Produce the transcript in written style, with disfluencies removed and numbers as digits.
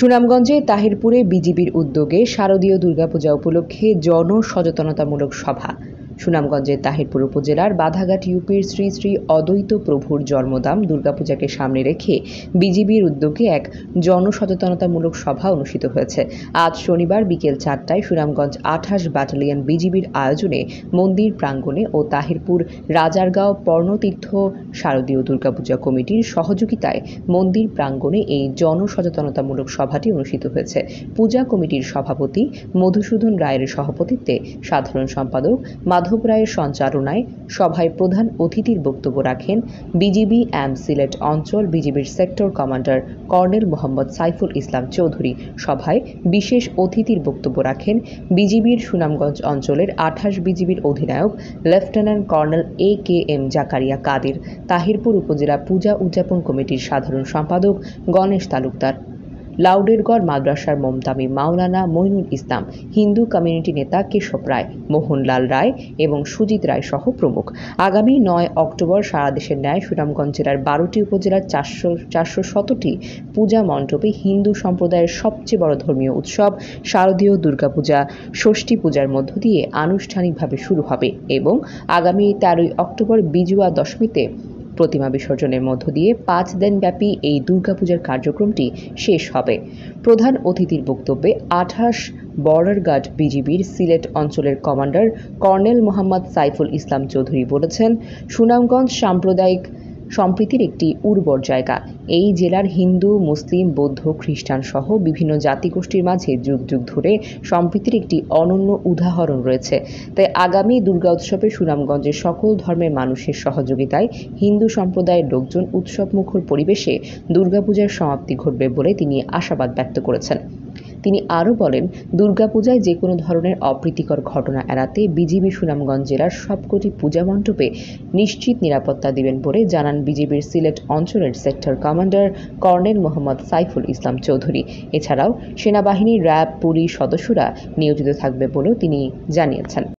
সুনামগঞ্জে তাহিরপুরে বিজিবির উদ্যোগে শারদীয় দুর্গাপূজা উপলক্ষে জনসচেতনতামূলক সভা। সুনামগঞ্জের তাহিরপুর উপজেলার বাধাঘাট ইউপির শ্রী শ্রী অদ্বৈত প্রভুর জন্মদাম দুর্গাপূজাকে সামনে রেখে বিজিবির উদ্যোগে এক জনসচেতনতামূলক সভা অনুষ্ঠিত হয়েছে। আজ শনিবার বিকেল 4টায় সুনামগঞ্জ 28 ব্যাটালিয়ন বিজিবির আয়োজনে মন্দির প্রাঙ্গণে ও তাহিরপুর রাজারগাঁও পর্ণতীর্থ শারদীয় দুর্গাপূজা কমিটির সহযোগিতায় মন্দির প্রাঙ্গণে এই জনসচেতনতামূলক সভাটি অনুষ্ঠিত হয়েছে। পূজা কমিটির সভাপতি মধুসূদন রায়ের সভাপতিত্বে সাধারণ সম্পাদক মাধব রায়ের সঞ্চালনায় সভায় প্রধান অতিথির বক্তব্য রাখেন বিজিবি সিলেট অঞ্চল বিজিবির sector commander colonel Mohammad Saiful Islam Chowdhury. সভায় বিশেষ অতিথির বক্তব্য রাখেন বিজিবির সুনামগঞ্জ অঞ্চলের 28 বিজিবির অধিনায়ক লেফটেন্যান্ট কর্নেল AKM জাকারিয়া কাদের, তাহিরপুর উপজেলা পূজা উদযাপন কমিটির সাধারণ সম্পাদক গণেশ তালুকদার, লাউডেরগড় মাদ্রাসার মোমতামি মাওলানা মইনুল ইসলাম, হিন্দু কমিউনিটি নেতা কেশব রায়, মোহনলাল রায় এবং সুজিত রায় সহ প্রমুখ। আগামী 9 অক্টোবর সারা দেশের ন্যায় সুনামগঞ্জ জেলার 12টি উপজেলার 417টি পূজা মণ্ডপে হিন্দু সম্প্রদায়ের সবচেয়ে বড় ধর্মীয় উৎসব শারদীয় দুর্গাপূজা ষষ্ঠী পূজার মধ্য দিয়ে আনুষ্ঠানিকভাবে শুরু হবে এবং আগামী 13 অক্টোবর বিজয়া দশমীতে প্রতিমা বিসর্জনের মধ্য দিয়ে 5 দিনব্যাপী এই দুর্গাপূজার কার্যক্রমটি শেষ হবে। প্রধান অতিথির বক্তব্যে 28 বর্ডার গার্ড বিজিবির সিলেট অঞ্চলের কমান্ডার কর্নেল মোহাম্মদ সাইফুল ইসলাম চৌধুরী বলেছেন, সুনামগঞ্জ সাম্প্রদায়িক সম্প্রীতির একটি উর্বর জায়গা। এই জেলার হিন্দু, মুসলিম, বৌদ্ধ, খ্রিস্টান সহ বিভিন্ন জাতিগোষ্ঠীর মাঝে যুগ যুগ ধরে সম্প্রীতির একটি অনন্য উদাহরণ রয়েছে। তাই আগামী দুর্গা উৎসবে সুনামগঞ্জের সকল ধর্মের মানুষের সহযোগিতায় হিন্দু সম্প্রদায়ের লোকজন উৎসবমুখর পরিবেশে দুর্গাপূজার সমাপ্তি ঘটবে বলে তিনি আশাবাদ ব্যক্ত করেছেন। তিনি আরও বলেন, দুর্গাপূজায় যে কোনো ধরনের অপ্রীতিকর ঘটনা এড়াতে বিজিবি সুনামগঞ্জ জেলার সবকটি পূজা মণ্ডপে নিশ্চিত নিরাপত্তা দিবেন বলে জানান বিজিবির সিলেট অঞ্চলের sector commander colonel Mohammad Saiful Islam Chowdhury. এছাড়াও সেনাবাহিনী, র্যাব, পুলিশ সদস্যরা নিয়োজিত থাকবে বলেও তিনি জানিয়েছেন।